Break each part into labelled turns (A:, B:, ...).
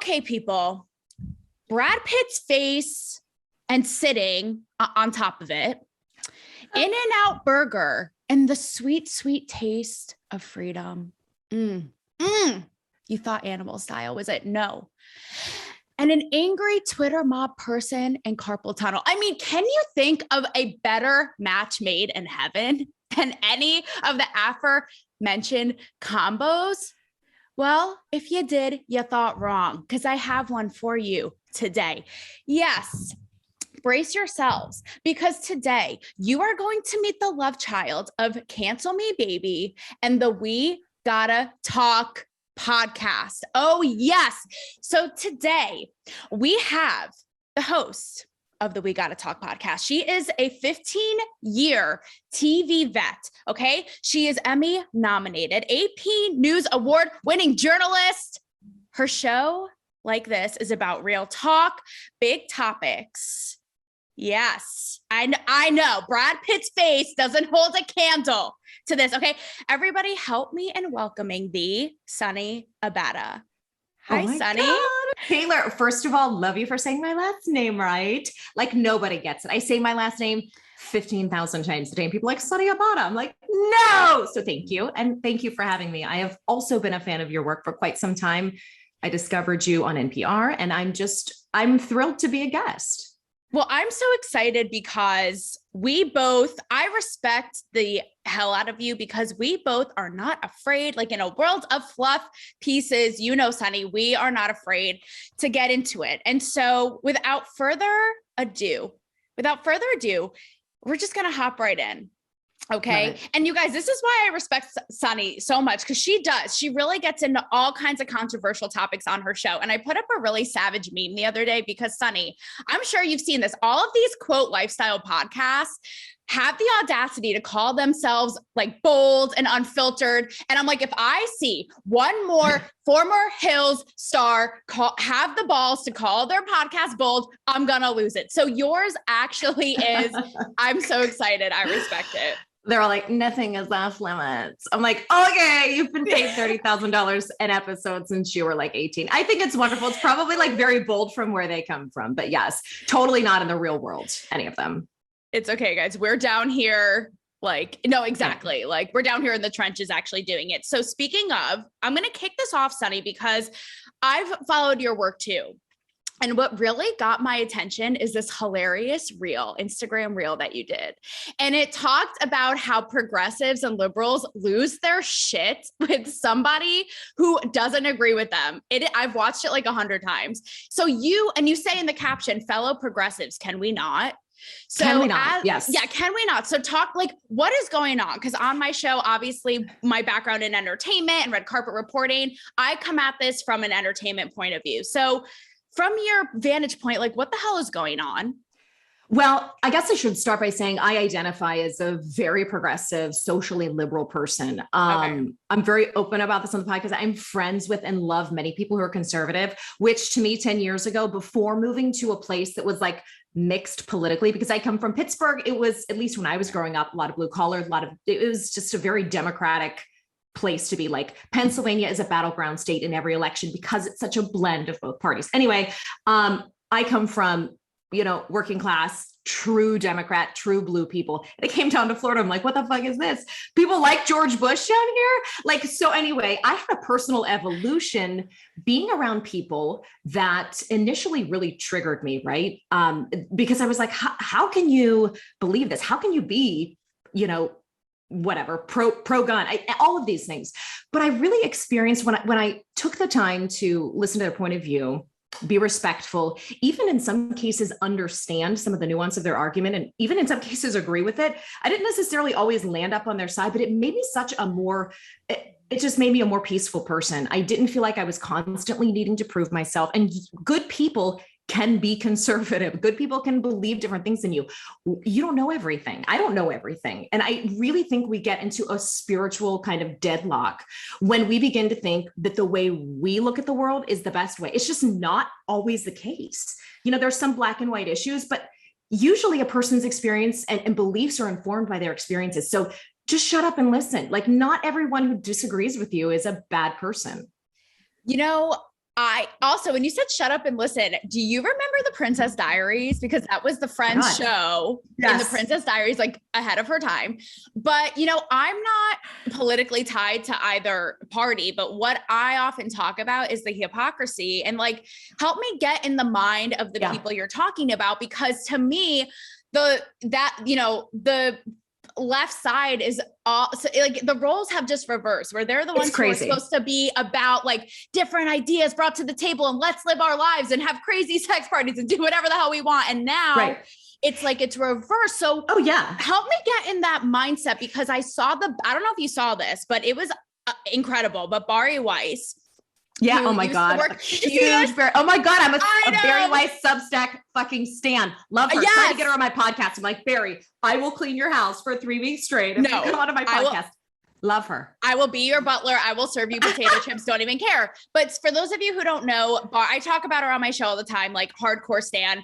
A: Okay, people, Brad Pitt's face and sitting on top of it, In-N-Out burger, and the sweet, sweet taste of freedom. You thought animal style, was it? No. And an angry Twitter mob person in carpal tunnel. I mean, can you think of a better match made in heaven than any of the aforementioned combos? Well, if you did, you thought wrong, because I have one for you today. Yes, brace yourselves, because today you are going to meet the love child of Cancel Me Baby and the We Gotta Talk podcast. Oh, yes. So today we have the host of the We Gotta Talk podcast. She is a 15-year TV vet. Okay. She is Emmy-nominated, AP News Award-winning journalist. Her show, like this, is about real talk, big topics. Yes, I know Brad Pitt's face doesn't hold a candle to this. Okay, everybody help me in welcoming the Sonni Abatta. Hi, Sonni.
B: God. Taylor, first of all, love you for saying my last name right. Like nobody gets it. I say my last name 15,000 times a day and people are like, Sonni Abatta. I'm like, no. So thank you. And thank you for having me. I have also been a fan of your work for quite some time. I discovered you on NPR and I'm thrilled to be a guest.
A: Well, I'm so excited because I respect the hell out of you because we both are not afraid, like in a world of fluff pieces, you know, Sonni, we are not afraid to get into it. And so without further ado, we're just going to hop right in. Okay. And you guys, this is why I respect Sonni so much, because she really gets into all kinds of controversial topics on her show. And I put up a really savage meme the other day because Sonni, I'm sure you've seen this. All of these quote lifestyle podcasts have the audacity to call themselves like bold and unfiltered. And I'm like, if I see one more former Hills star have the balls to call their podcast bold, I'm going to lose it. So yours actually is, I'm so excited. I respect it.
B: They're all like, nothing is off limits. I'm like, okay, you've been paid $30,000 an episode since you were like 18. I think it's wonderful. It's probably like very bold from where they come from, but yes, totally not in the real world, any of them.
A: It's okay, guys. We're down here. Like, no, exactly. Like we're down here in the trenches actually doing it. So speaking of, I'm going to kick this off, Sonni, because I've followed your work too. And what really got my attention is this hilarious Instagram reel that you did. And it talked about how progressives and liberals lose their shit with somebody who doesn't agree with them. I've watched it like 100 times. So you say in the caption, fellow progressives, can we not? So
B: can we not? Yes.
A: Yeah. Can we not? So talk like, what is going on? Because on my show, obviously my background in entertainment and red carpet reporting, I come at this from an entertainment point of view. So from your vantage point, like what the hell is going on?
B: Well, I guess I should start by saying I identify as a very progressive, socially liberal person. Okay. I'm very open about this on the podcast. I'm friends with and love many people who are conservative, which to me 10 years ago, before moving to a place that was like mixed politically, because I come from Pittsburgh, it was, at least when I was growing up, a lot of blue collar, it was just a very democratic place to be. Like Pennsylvania is a battleground state in every election because it's such a blend of both parties. Anyway, I come from, working class, true Democrat, true blue people. And it came down to Florida. I'm like, what the fuck is this? People like George Bush down here? Like, so anyway, I had a personal evolution being around people that initially really triggered me, right? Because I was like, how can you believe this? How can you be, whatever, pro gun, all of these things. But I really experienced when I took the time to listen to their point of view, be respectful, even in some cases understand some of the nuance of their argument, and even in some cases agree with it. I didn't necessarily always land up on their side, but it made me it just made me a more peaceful person. I didn't feel like I was constantly needing to prove myself. And good people can be conservative. Good people can believe different things than you. You don't know everything. I don't know everything. And I really think we get into a spiritual kind of deadlock when we begin to think that the way we look at the world is the best way. It's just not always the case. There's some black and white issues, but usually a person's experience and beliefs are informed by their experiences. So just shut up and listen. Like, not everyone who disagrees with you is a bad person.
A: I also, when you said shut up and listen, do you remember the Princess Diaries? Because that was the Friends show in the Princess Diaries, like ahead of her time. But, you know, I'm not politically tied to either party, but what I often talk about is the hypocrisy, and like, help me get in the mind of the people you're talking about. Because to me, the left side is all, so like the roles have just reversed, where they're the ones who are supposed to be about like different ideas brought to the table and let's live our lives and have crazy sex parties and do whatever the hell we want. And now it's like, it's reversed. So help me get in that mindset, because I don't know if you saw this, but it was incredible. But Bari Weiss,
B: oh my God. Huge. Oh my God. I'm a Bari Weiss Substack fucking stan. Love her. Trying to get her on my podcast. I'm like, Bari, I will clean your house for 3 weeks straight. If you come on my podcast. Love her. I will be your butler. I will serve you potato chips. Don't even care. But for those of you who don't know, I talk about her on my show all the time, like hardcore stan.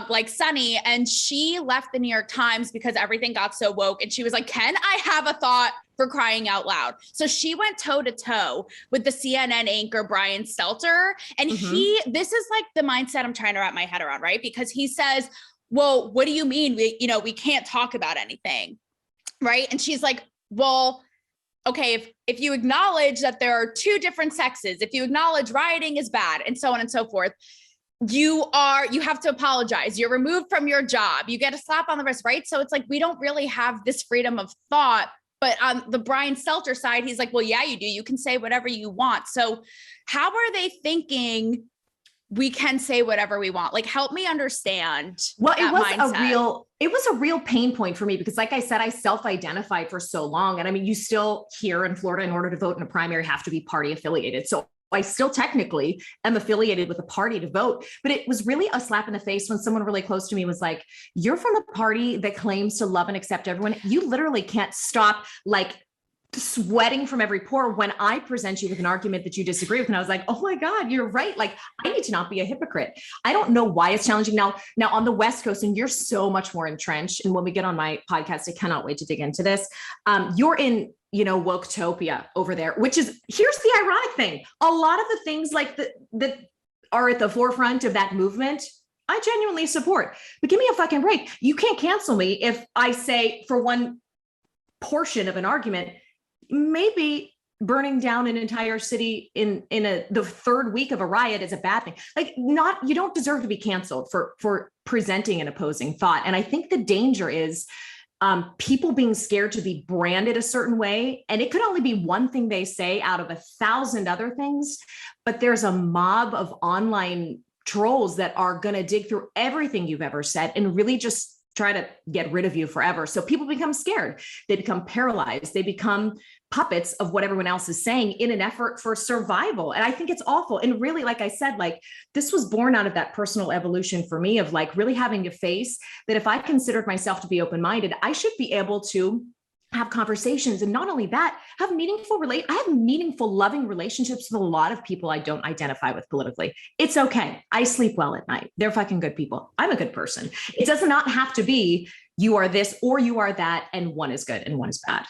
B: Like Sonni, and she left the New York Times because everything got so woke. And she was like, can I have a thought, for crying out loud? So she went toe to toe with the CNN anchor, Brian Stelter. And this is like the mindset I'm trying to wrap my head around, right? Because he says, well, what do you mean? We can't talk about anything. Right. And she's like, well, okay, if you acknowledge that there are two different sexes, if you acknowledge rioting is bad and so on and so forth, you have to apologize. You're removed from your job. You get a slap on the wrist, right? So it's like, we don't really have this freedom of thought. But on the Brian Stelter side, he's like, well, yeah, you do. You can say whatever you want. So how are they thinking we can say whatever we want? Like, help me understand. Well, it was a real pain point for me, because like I said, I self-identified for so long. And I mean, you still here in Florida, in order to vote in a primary, have to be party affiliated. So I still technically am affiliated with a party to vote, but it was really a slap in the face when someone really close to me was like, you're from a party that claims to love and accept everyone. You literally can't stop like sweating from every pore when I present you with an argument that you disagree with. And I was like, oh my God, you're right. Like, I need to not be a hypocrite. I don't know why it's challenging now on the West Coast, and you're so much more entrenched. And when we get on my podcast, I cannot wait to dig into this. You're in, Woketopia over there, which is, here's the ironic thing. A lot of the things like that are at the forefront of that movement, I genuinely support, but give me a fucking break. You can't cancel me if I say, for one portion of an argument, maybe burning down an entire city in the third week of a riot is a bad thing. Like, you don't deserve to be canceled for presenting an opposing thought. And I think the danger is people being scared to be branded a certain way. And it could only be one thing they say out of 1,000 other things, but there's a mob of online trolls that are going to dig through everything you've ever said and really just try to get rid of you forever. So people become scared. They become paralyzed. They become puppets of what everyone else is saying in an effort for survival. And I think it's awful. And really, like I said, like, this was born out of that personal evolution for me of like really having to face that if I considered myself to be open-minded, I should be able to have conversations. And not only that, I have meaningful, loving relationships with a lot of people I don't identify with politically. It's okay. I sleep well at night. They're fucking good people. I'm a good person. It does not have to be you are this or you are that, and one is good and one is bad.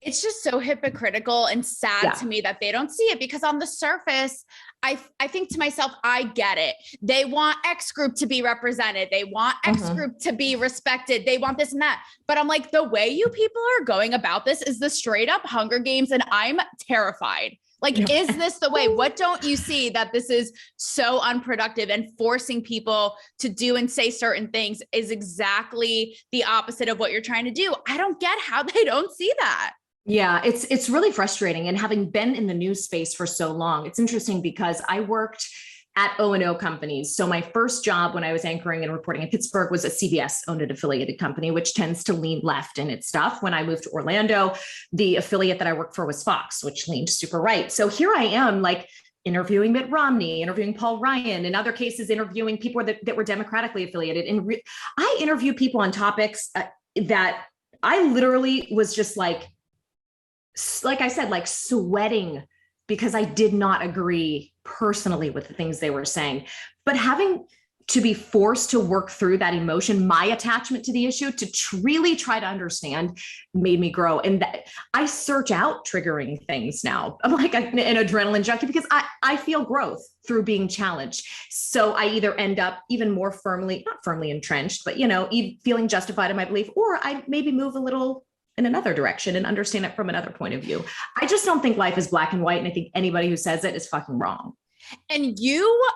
A: It's just so hypocritical and sad to me that they don't see it, because on the surface, I think to myself, I get it. They want X group to be represented. They want X group to be respected. They want this and that. But I'm like, the way you people are going about this is the straight up Hunger Games. And I'm terrified. Like, is this the way? What don't you see that this is so unproductive, and forcing people to do and say certain things is exactly the opposite of what you're trying to do? I don't get how they don't see that.
B: Yeah, it's really frustrating. And having been in the news space for so long, it's interesting because I worked at O&O companies. So my first job when I was anchoring and reporting in Pittsburgh was a CBS owned and affiliated company, which tends to lean left in its stuff. When I moved to Orlando, the affiliate that I worked for was Fox, which leaned super right. So here I am, like, interviewing Mitt Romney, interviewing Paul Ryan, in other cases, interviewing people that were democratically affiliated. And I interview people on topics that I literally was just like I said, like sweating because I did not agree personally with the things they were saying. But having to be forced to work through that emotion, my attachment to the issue, to really try to understand, made me grow. And that I search out triggering things now. I'm like an adrenaline junkie because I feel growth through being challenged. So I either end up even more firmly, not firmly entrenched, but, feeling justified in my belief, or I maybe move a little in another direction and understand it from another point of view. I just don't think life is black and white. And I think anybody who says it is fucking wrong.
A: And you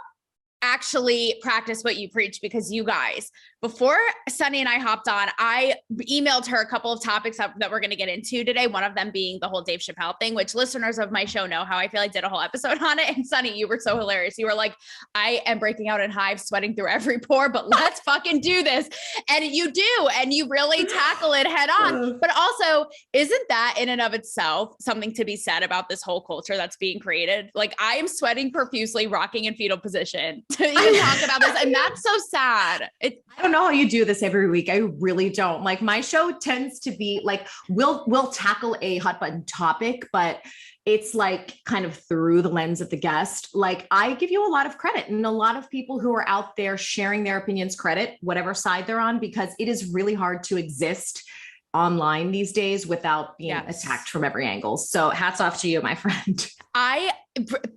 A: actually practice what you preach, because you guys, before Sonni and I hopped on, I emailed her a couple of topics that we're going to get into today. One of them being the whole Dave Chappelle thing, which listeners of my show know how I feel I did a whole episode on it. And Sonni, you were so hilarious. You were like, I am breaking out in hives, sweating through every pore, but let's fucking do this. And you do, and you really tackle it head on. But also, isn't that in and of itself something to be said about this whole culture that's being created? Like, I am sweating profusely, rocking in fetal position to even talk about this. And that's so sad. I
B: don't know how you do this every week. I really don't. Like, my show tends to be like, we'll tackle a hot button topic, but it's like kind of through the lens of the guest. Like, I give you a lot of credit, and a lot of people who are out there sharing their opinions credit, whatever side they're on, because it is really hard to exist online these days without being attacked from every angle. So hats off to you, my friend.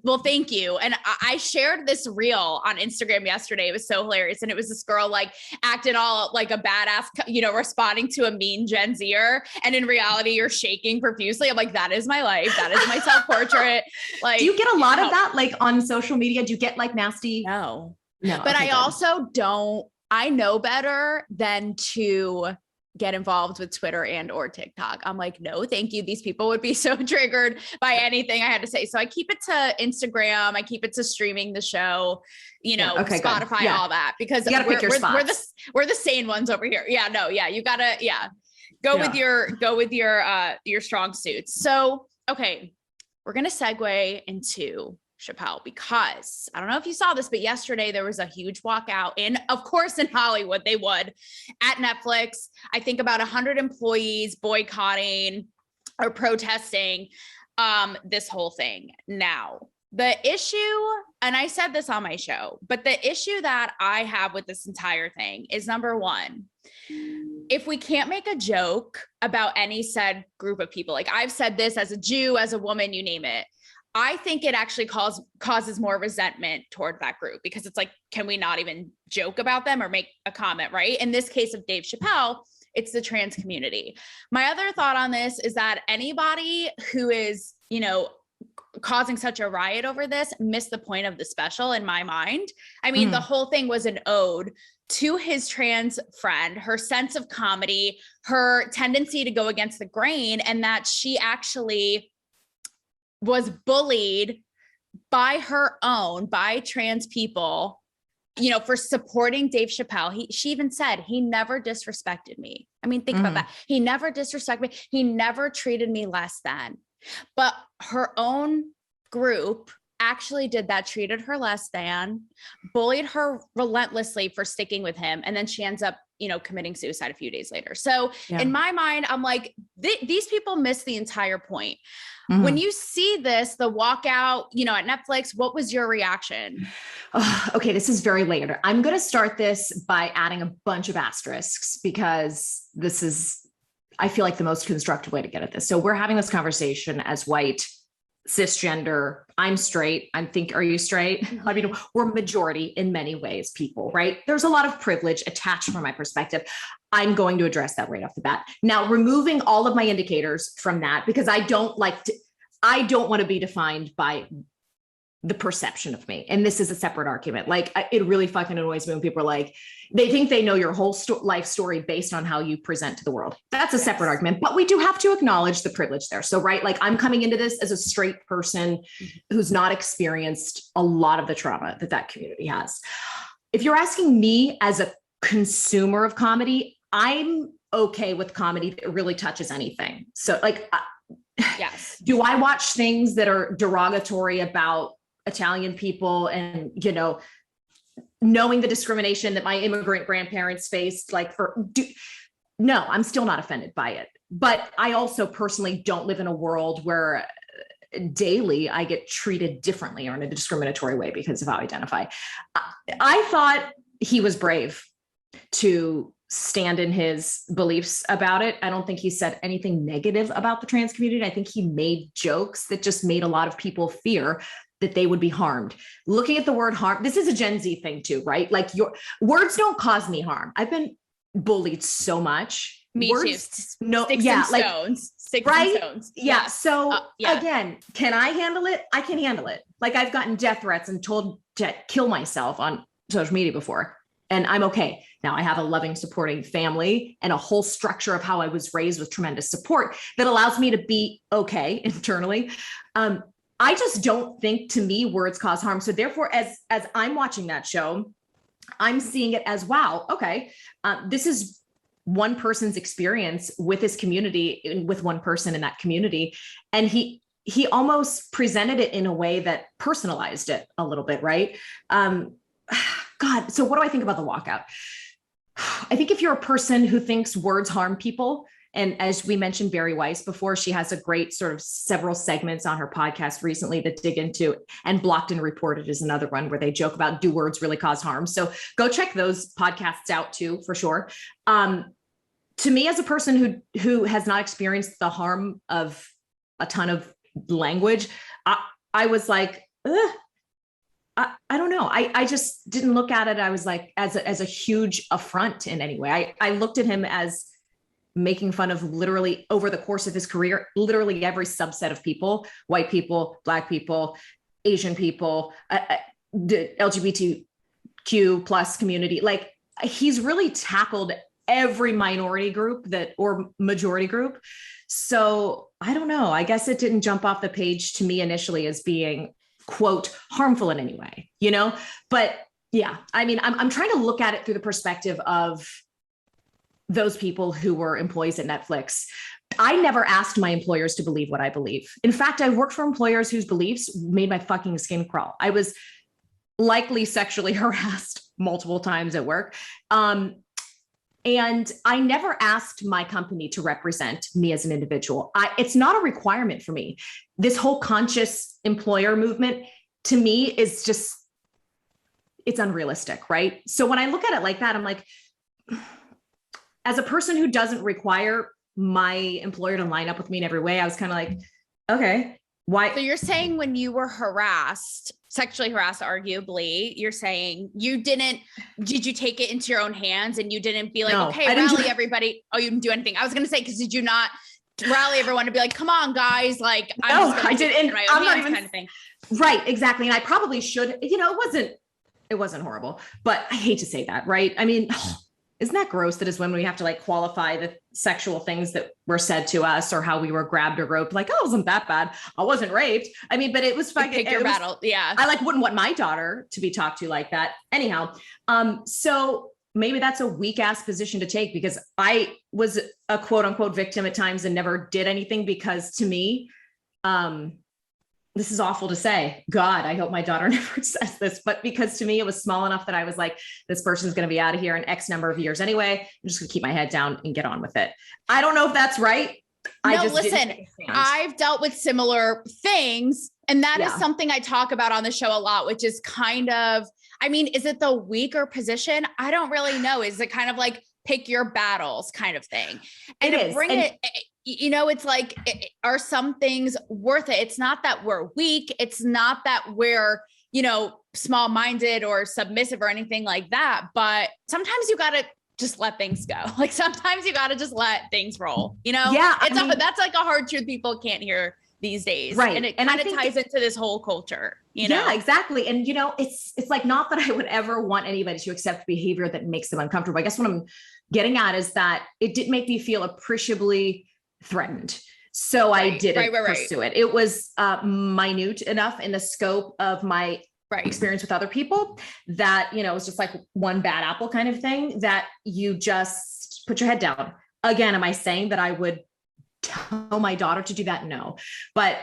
A: Well, thank you. And I shared this reel on Instagram yesterday. It was so hilarious. And it was this girl like acting all like a badass, responding to a mean Gen Zer. And in reality, you're shaking profusely. I'm like, that is my life. That is my self-portrait. Like,
B: do you get a lot of that like on social media? Do you get like nasty?
A: No.
B: But
A: okay, I also don't, I know better than to get involved with Twitter and or TikTok. I'm like, no, thank you. These people would be so triggered by anything I had to say. So I keep it to Instagram. I keep it to streaming the show, Spotify, all that, because we're the sane ones over here. Yeah, no. Yeah. You gotta, go with your strong suits. So, okay. We're going to segue into Chappelle, because I don't know if you saw this, but yesterday there was a huge walkout of course, in Hollywood, they would, at Netflix. I think about 100 employees boycotting or protesting this whole thing. Now, the issue, and I said this on my show, but the issue that I have with this entire thing is, number one, if we can't make a joke about any said group of people, like I've said this as a Jew, as a woman, you name it, I think it actually causes more resentment toward that group, because it's like, can we not even joke about them or make a comment, right? In this case of Dave Chappelle, it's the trans community. My other thought on this is that anybody who is, causing such a riot over this missed the point of the special, in my mind. I mean, the whole thing was an ode to his trans friend, her sense of comedy, her tendency to go against the grain, and that she actually was bullied by trans people, for supporting Dave Chappelle. She even said, he never disrespected me. I mean, think about that. He never disrespected me. He never treated me less than. But her own group actually did that, treated her less than, bullied her relentlessly for sticking with him. And then she ends up, committing suicide a few days later. So in my mind, I'm like, these people miss the entire point. When you see this, the walkout, at Netflix, what was your reaction?
B: Okay, this is very layered. I'm going to start this by adding a bunch of asterisks, because this is, I feel like, the most constructive way to get at this. So we're having this conversation as white, cisgender. I'm straight. Are you straight? I mean, we're majority in many ways, people, right? There's a lot of privilege attached from my perspective. I'm going to address that right off the bat. Now, removing all of my indicators from that, because I don't want to be defined by the perception of me. And this is a separate argument. Like, it really fucking annoys me when people are like, they think they know your whole life story based on how you present to the world. That's a separate argument, but we do have to acknowledge the privilege there. So, right, like, I'm coming into this as a straight person who's not experienced a lot of the trauma that community has. If you're asking me as a consumer of comedy, I'm okay with comedy that really touches anything. So, like,
A: yes.
B: Do I watch things that are derogatory about Italian people and, knowing the discrimination that my immigrant grandparents faced, no, I'm still not offended by it. But I also personally don't live in a world where daily I get treated differently or in a discriminatory way because of how I identify. I thought he was brave to stand in his beliefs about it. I don't think he said anything negative about the trans community. I think he made jokes that just made a lot of people fear that they would be harmed. Looking at the word harm, this is a Gen Z thing too, right? Like your words don't cause me harm. I've been bullied so much.
A: Me
B: words,
A: too.
B: no,
A: Sticks
B: yeah,
A: and
B: like
A: stones. Sticks
B: right?
A: and stones.
B: Yeah. So
A: yeah.
B: again, can I handle it? I can handle it. Like I've gotten death threats and told to kill myself on social media before, and I'm okay. Now I have a loving, supporting family and a whole structure of how I was raised with tremendous support that allows me to be okay internally. I just don't think, to me, words cause harm. So therefore, as I'm watching that show, I'm seeing it as, wow, okay, this is one person's experience with his community, with one person in that community. And he almost presented it in a way that personalized it a little bit, right? God, so what do I think about the walkout? I think if you're a person who thinks words harm people, and as we mentioned Barry Weiss before, she has a great sort of several segments on her podcast recently that dig into, and Blocked and Reported is another one where they joke about, do words really cause harm? So go check those podcasts out too, for sure. To me, as a person who has not experienced the harm of a ton of language, I was like, I don't know. I just didn't look at it. I was like, as a huge affront in any way. I looked at him as making fun of literally over the course of his career, literally every subset of people: white people, Black people, Asian people, the LGBTQ plus community. Like he's really tackled every minority group or majority group. So I don't know. I guess it didn't jump off the page to me initially as being, quote, harmful in any way, but yeah, I mean, I'm trying to look at it through the perspective of those people who were employees at Netflix. I never asked my employers to believe what I believe. In fact, I worked for employers whose beliefs made my fucking skin crawl. I was likely sexually harassed multiple times at work. And I never asked my company to represent me as an individual. It's not a requirement for me. This whole conscious employer movement, to me, is just, it's unrealistic, right? So when I look at it like that, I'm like, as a person who doesn't require my employer to line up with me in every way, I was kind of like, okay, why?
A: So you're saying when you were sexually harassed, arguably, you're saying did you take it into your own hands and you didn't be like, no, okay, rally everybody. Oh, you didn't do anything. I was going to say, because did you not rally everyone to be like, come on, guys, like,
B: I didn't. I'm not even
A: kind of thing.
B: Right. Exactly. And I probably should, it wasn't horrible, but I hate to say that. Right. I mean, isn't that gross that is when we have to like qualify the sexual things that were said to us or how we were grabbed or roped? Like, oh, it wasn't that bad. I wasn't raped. I mean, but it was fucking,
A: pick your battle. Yeah.
B: I wouldn't want my daughter to be talked to like that. Anyhow. So maybe that's a weak ass position to take, because I was a quote unquote victim at times and never did anything, because to me, this is awful to say. God, I hope my daughter never says this, but because to me, it was small enough that I was like, this person's going to be out of here in X number of years anyway. I'm just going to keep my head down and get on with it. I don't know if that's right.
A: No, listen, I've dealt with similar things. And that is something I talk about on the show a lot, which is kind of, I mean, is it the weaker position? I don't really know. Is it kind of like pick your battles kind of thing? And to bring it, it's like, are some things worth it? It's not that we're weak. It's not that we're, small-minded or submissive or anything like that. But sometimes you got to just let things go. Like sometimes you got to just let things roll, Yeah. That's like a hard truth people can't hear these days.
B: Right.
A: And it kind of ties into this whole culture,
B: Yeah, exactly. And, it's like, not that I would ever want anybody to accept behavior that makes them uncomfortable. I guess what I'm getting at is that it did make me feel appreciably threatened. So I didn't pursue it. It was minute enough in the scope of my experience with other people that, it was just like one bad apple kind of thing that you just put your head down. Again, am I saying that I would tell my daughter to do that? No, but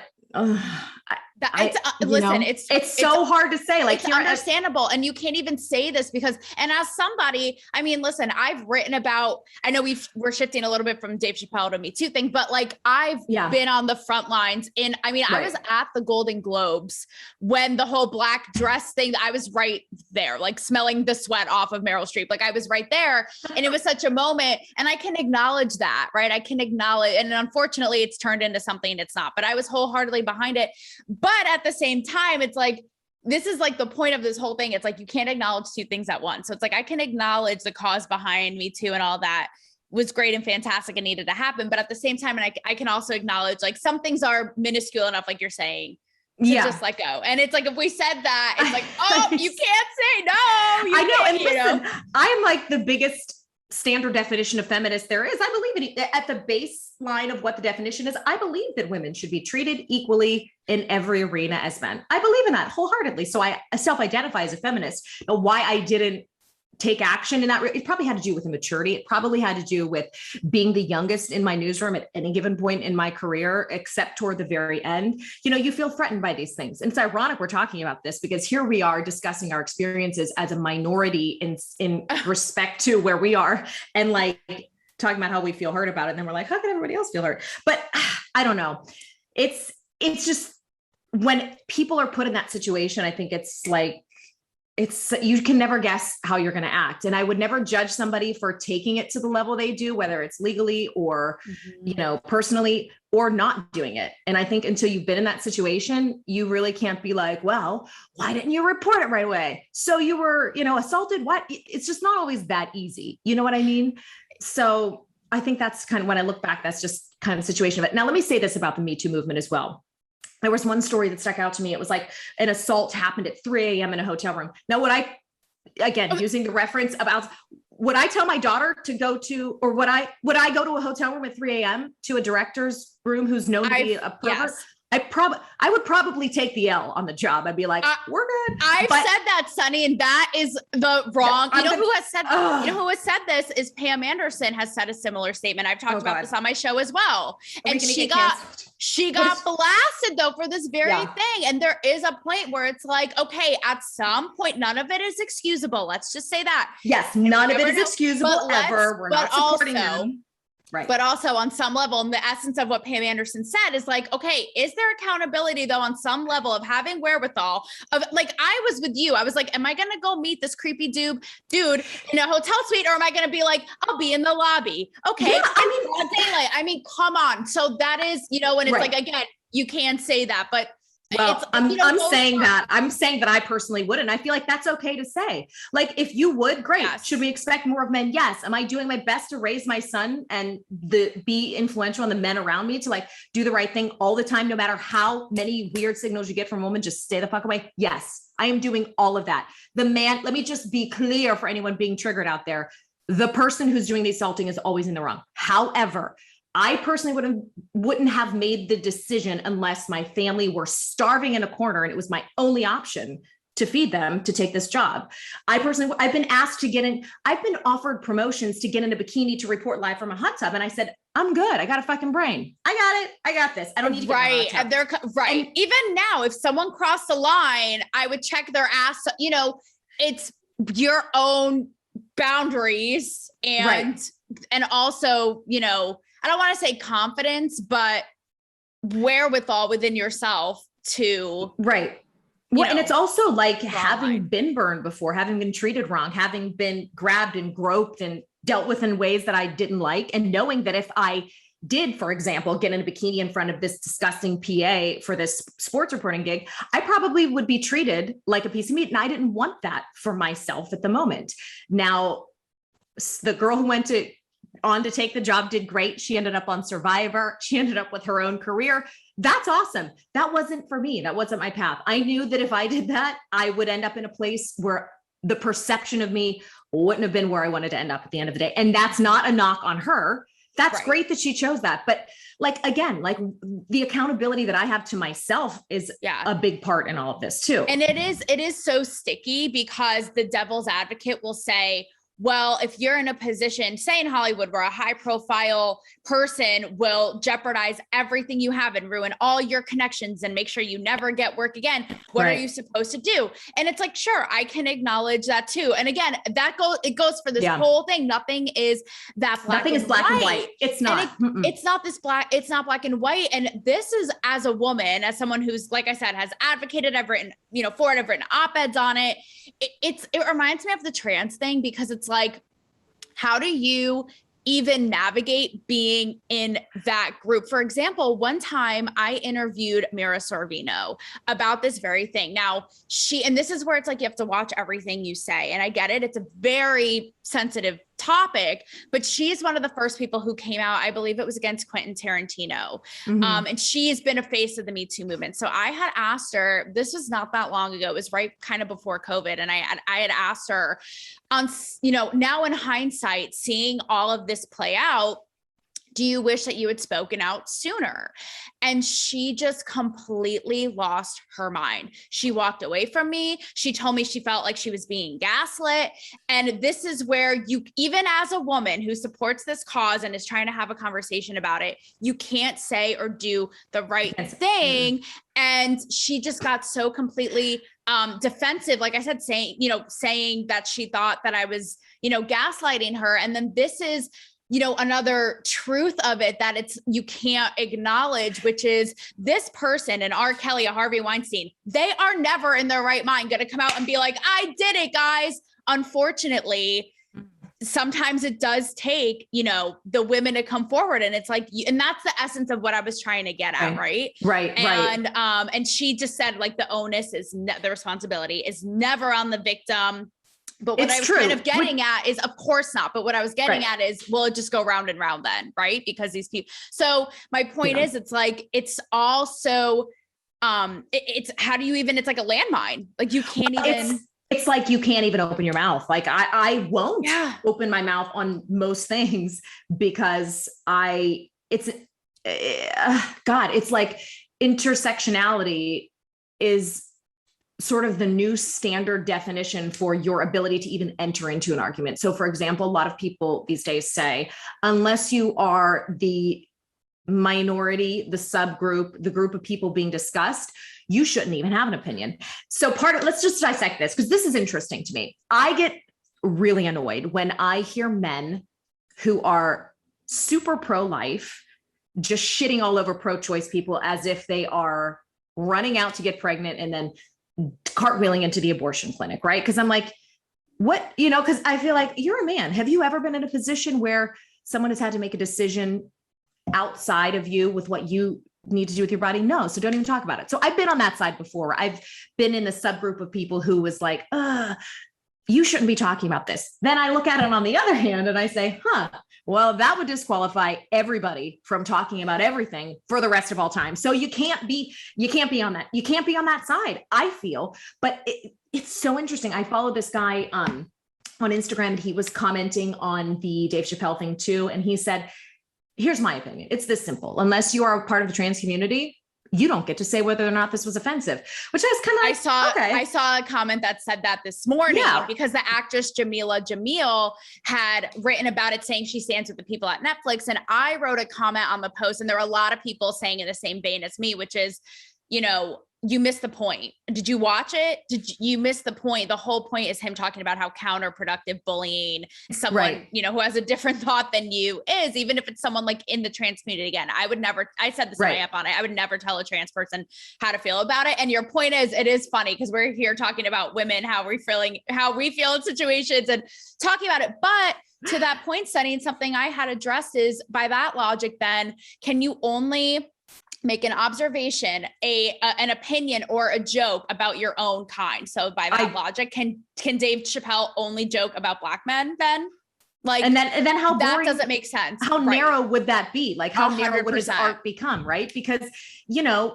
A: Listen,
B: it's so hard to say. Like,
A: it's understandable. And you can't even say this because, and as somebody, I mean, listen, I've written about, I know we're shifting a little bit from Dave Chappelle to Me Too thing, but like I've been on the front lines I was at the Golden Globes when the whole black dress thing, I was right there, like smelling the sweat off of Meryl Streep. Like I was right there and it was such a moment, and I can acknowledge that, right? I can acknowledge, and unfortunately it's turned into something it's not, but I was wholeheartedly behind it. But at the same time, it's like, this is like the point of this whole thing. It's like, you can't acknowledge two things at once. So it's like, I can acknowledge the cause behind Me Too and all that was great and fantastic and needed to happen. But at the same time, and I can also acknowledge like some things are minuscule enough, like you're saying, to just let go. And it's like, if we said that, it's like, oh, you can't say no.
B: I know. And listen, I'm like the biggest standard definition of feminist there is. I believe in it at the baseline of what the definition is. I believe that women should be treated equally in every arena as men. I believe in that wholeheartedly. So I self-identify as a feminist. Now, why I didn't take action in that, it probably had to do with immaturity. It probably had to do with being the youngest in my newsroom at any given point in my career, except toward the very end. You know, you feel threatened by these things. And it's ironic we're talking about this because here we are discussing our experiences as a minority in respect to where we are, and like talking about how we feel hurt about it. And then we're like, how can everybody else feel hurt? But I don't know. It's just when people are put in that situation, I think it's like, you can never guess how you're going to act. And I would never judge somebody for taking it to the level they do, whether it's legally or, personally, or not doing it. And I think until you've been in that situation, you really can't be like, well, why didn't you report it right away? So you were, assaulted. What? It's just not always that easy. You know what I mean? So I think that's kind of, when I look back, that's just kind of the situation of it. Now, let me say this about the Me Too movement as well. There was one story that stuck out to me. It was like an assault happened at 3 a.m. in a hotel room. Now, using the reference about, would I tell my daughter to go to, or would I go to a hotel room at 3 a.m. to a director's room who's known to be a pervert? Yes. I would probably take the L on the job. I'd be like, we're good.
A: I've said that, Sonni, and that is the wrong. Who has said? You know who has said this is Pam Anderson has said a similar statement. I've talked about this on my show as well, and she got blasted though for this very thing. And there is a point where it's like, okay, at some point, none of it is excusable. Let's just say that.
B: Yes, none of it is excusable ever. We're not supporting them. Right.
A: But also on some level, and the essence of what Pam Anderson said is like, okay, is there accountability though on some level of having wherewithal of, like, I was with you. I was like, am I going to go meet this creepy dude in a hotel suite? Or am I going to be like, I'll be in the lobby? Okay. Yeah, daylight. I mean, come on. So that is, and it's like, again, you can say that, but
B: I'm saying that I personally wouldn't. I feel like that's okay to say. Like, if you would, great. Yes. Should we expect more of men? Yes. Am I doing my best to raise my son and be influential on the men around me to like do the right thing all the time, no matter how many weird signals you get from women, just stay the fuck away? Yes, I am doing all of that. The man, let me just be clear for anyone being triggered out there. The person who's doing the assaulting is always in the wrong. However, I personally wouldn't have made the decision unless my family were starving in a corner and it was my only option to feed them to take this job. I've been asked to I've been offered promotions to get in a bikini to report live from a hot tub. And I said, I'm good. I got a fucking brain. I got it. I got this. I don't need to get in a hot tub.
A: And even now, if someone crossed the line, I would check their ass. It's your own boundaries and also, I don't want to say confidence, but wherewithal within yourself to.
B: Right. Well, and it's also like having been burned before, having been treated wrong, having been grabbed and groped and dealt with in ways that I didn't like. And knowing that if I did, for example, get in a bikini in front of this disgusting PA for this sports reporting gig, I probably would be treated like a piece of meat. And I didn't want that for myself at the moment. Now, the girl who went on to take the job did great. She ended up on Survivor. She ended up with her own career. That's awesome. That wasn't for me. That wasn't my path. I knew that if I did that, I would end up in a place where the perception of me wouldn't have been where I wanted to end up at the end of the day. And that's not a knock on her. That's great that she chose that. But again, the accountability that I have to myself is a big part in all of this too.
A: And it is so sticky because the devil's advocate will say, well, if you're in a position, say in Hollywood, where a high profile person will jeopardize everything you have and ruin all your connections and make sure you never get work again, what are you supposed to do? And it's like, sure, I can acknowledge that too. And again, it goes for this whole thing. Nothing is that black.
B: Nothing is black and white. It's not.
A: It's not this black. It's not black and white. And this is, as a woman, as someone who's, like I said, has advocated, I've written, for it, I've written op-eds on it. It reminds me of the trans thing, because it's like, how do you even navigate being in that group? For example, one time I interviewed Mira Sorvino about this very thing. Now and this is where it's like, you have to watch everything you say. And I get it. It's a very sensitive topic, but she's one of the first people who came out, I believe it was against Quentin Tarantino. And she's been a face of the Me Too movement. So I had asked her, this was not that long ago, it was right kind of before COVID. And I had asked her on, now in hindsight, seeing all of this play out, do you wish that you had spoken out sooner? And she just completely lost her mind. She walked away from me. She told me she felt like she was being gaslit. And this is where you, even as a woman who supports this cause and is trying to have a conversation about it, you can't say or do the right thing. And she just got so completely defensive, like I said, saying that she thought that I was, gaslighting her. And then this is, another truth of it that you can't acknowledge, which is this person, and R. Kelly, a Harvey Weinstein, they are never in their right mind going to come out and be like, I did it, guys. Unfortunately, sometimes it does take, the women to come forward. And it's like, and that's the essence of what I was trying to get at. Right. And she just said, like, the onus is the responsibility is never on the victim. But what I was kind of getting at is, of course not. But what I was getting at is, will it just go round and round then? Right. Because these people. So my point is, it's like, it's also, it's how do you even, it's like a landmine. Like you can't even.
B: It's like, you can't even open your mouth. Like I won't open my mouth on most things because it's like intersectionality is sort of the new standard definition for your ability to even enter into an argument. So for example, a lot of people these days say, unless you are the minority, the subgroup, the group of people being discussed, you shouldn't even have an opinion. So let's just dissect this, because this is interesting to me. I get really annoyed when I hear men who are super pro-life just shitting all over pro-choice people as if they are running out to get pregnant and then cartwheeling into the abortion clinic, right? Because I'm like, what, because I feel like you're a man. Have you ever been in a position where someone has had to make a decision outside of you with what you need to do with your body? No. So don't even talk about it. So I've been on that side before. I've been in the subgroup of people who was like, you shouldn't be talking about this. Then I look at it on the other hand and I say, well, that would disqualify everybody from talking about everything for the rest of all time. So you can't be on that. You can't be on that side, I feel. But it's so interesting. I follow this guy on Instagram, and he was commenting on the Dave Chappelle thing too. And he said, here's my opinion. It's this simple. Unless you are a part of the trans community, you don't get to say whether or not this was offensive, which I was kind of like,
A: I saw a comment that said that this morning because the actress Jamila Jamil had written about it, saying she stands with the people at Netflix. And I wrote a comment on the post, and there were a lot of people saying in the same vein as me, which is, you missed the point. Did you watch it? You miss the point? The whole point is him talking about how counterproductive bullying someone, who has a different thought than you is, even if it's someone like in the trans community. Again, I said this in my app on it. I would never tell a trans person how to feel about it. And your point is, it is funny because we're here talking about women, how we feel in situations and talking about it. But to that point, Sonni, and something I had addressed is, by that logic, then can you only make an observation, an opinion, or a joke about your own kind? So by that logic, can Dave Chappelle only joke about Black men then? Like, and then how boring, that doesn't make sense.
B: How narrow would that be? Like, how 100%. Narrow would his art become? Right? Because,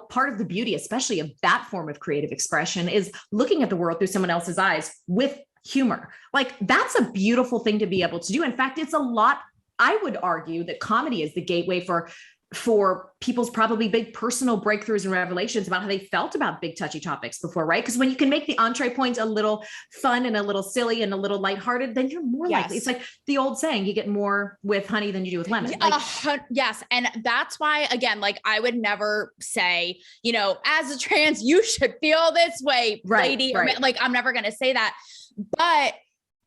B: part of the beauty, especially of that form of creative expression, is looking at the world through someone else's eyes with humor. Like, that's a beautiful thing to be able to do. In fact, it's a lot. I would argue that comedy is the gateway for for people's probably big personal breakthroughs and revelations about how they felt about big touchy topics before, right? Because when you can make the entree point a little fun and a little silly and a little lighthearted, then you're more likely. It's like the old saying, you get more with honey than you do with lemon.
A: Yes. And that's why, again, like I would never say, you know, as a trans, you should feel this way, lady. Or, like, I'm never going to say that, but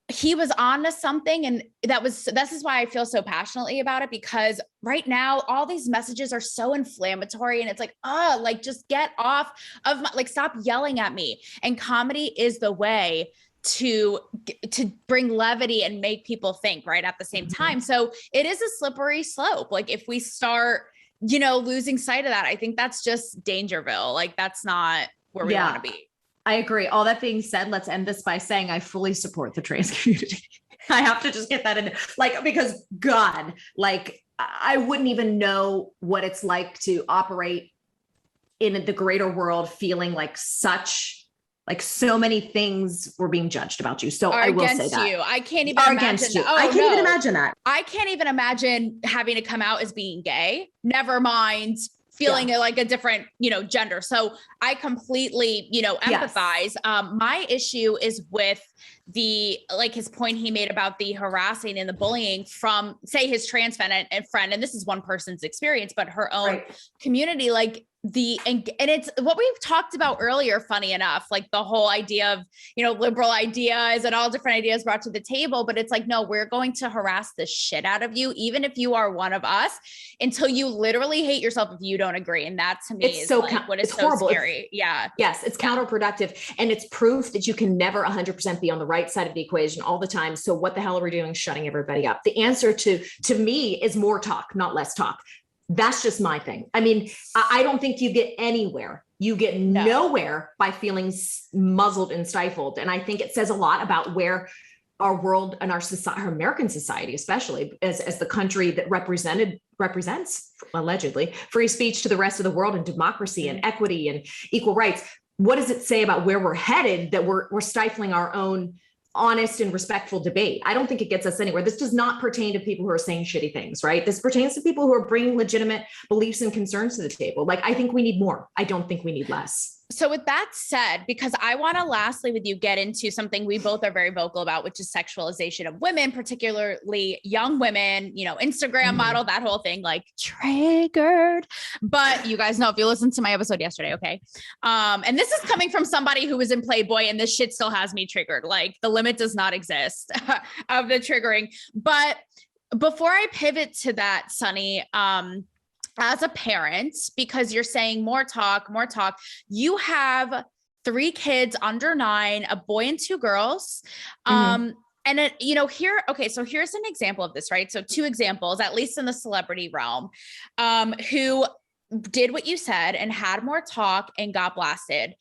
A: he was on to something. And this is why I feel so passionately about it, because right now, all these messages are so inflammatory and it's like, like just get off of my, like, stop yelling at me. And comedy is the way to bring levity and make people think, right, at the same time. So it is a slippery slope. Like if we start, you know, losing sight of that, I think that's just Dangerville. Like that's not where we want to be.
B: I agree. All that being said, let's end this by saying I fully support the trans community. I have to just get that in, like, because God, like I wouldn't even know what it's like to operate in the greater world, feeling like so many things were being judged about you. So I will say that.
A: I can't even imagine that.
B: I can't even imagine that.
A: I can't even imagine having to come out as being gay. Never mind feeling like a different, you know, gender. So I completely, you know, empathize. My issue is with his point he made about the harassing and the bullying from, say, his trans friend, and this is one person's experience, but her own community, like and it's what we've talked about earlier, funny enough, like the whole idea of, you know, liberal ideas and all different ideas brought to the table. But it's like, no, we're going to harass the shit out of you, even if you are one of us, until you literally hate yourself if you don't agree. And that to me is so what is so horrible. Scary.
B: Yes, it's counterproductive. And it's proof that you can never 100% be on the right side of the equation all the time. So what the hell are we doing shutting everybody up? The answer to me is more talk, not less talk. That's just my thing. I mean, I don't think you get anywhere. You get nowhere by feeling muzzled and stifled. And I think it says a lot about where our world and our society, our American society, especially as the country that represents allegedly free speech to the rest of the world and democracy and equity and equal rights. What does it say about where we're headed that we're stifling our own honest and respectful debate? I don't think it gets us anywhere. This does not pertain to people who are saying shitty things, right? This pertains to people who are bringing legitimate beliefs and concerns to the table. Like, I think we need more. I don't think we need less.
A: So with that said, because I want to lastly with you get into something we both are very vocal about, which is sexualization of women, particularly young women, you know, Instagram model, that whole thing, like triggered. But you guys know, if you listened to my episode yesterday, okay. And this is coming from somebody who was in Playboy, and this shit still has me triggered. Like the limit does not exist of the triggering. But before I pivot to that, Sonni, as a parent, because you're saying more talk, you have 3 kids under 9, a boy and 2 girls. And you know, so here's an example of this, right? So 2 examples, at least in the celebrity realm, who did what you said and had more talk and got blasted.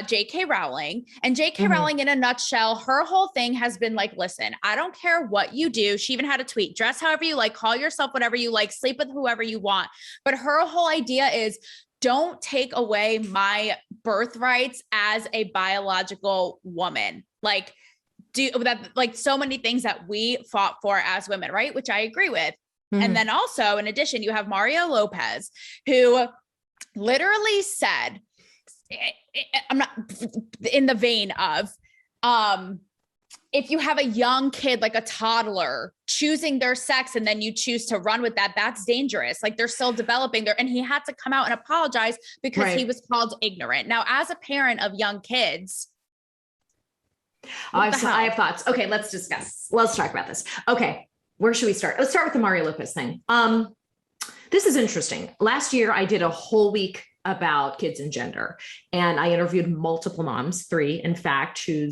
A: J.K. Rowling. And J.K. Rowling, in a nutshell, her whole thing has been like, listen, I don't care what you do. She even had a tweet, dress however you like, call yourself whatever you like, sleep with whoever you want. But her whole idea is, don't take away my birthrights as a biological woman. Like, do that, like so many things that we fought for as women, right? Which I agree with. And then also, in addition, you have Mario Lopez, who literally said, I'm not in the vein of, if you have a young kid, like a toddler, choosing their sex, and then you choose to run with that, that's dangerous. Like they're still developing there. And he had to come out and apologize because he was called ignorant. Now, as a parent of young kids,
B: I have thoughts. Okay, let's discuss. Let's talk about this. Okay. Where should we start? Let's start with the Mario Lopez thing. This is interesting. Last year, I did a whole week about kids and gender, and I interviewed multiple moms, 3, in fact, 2,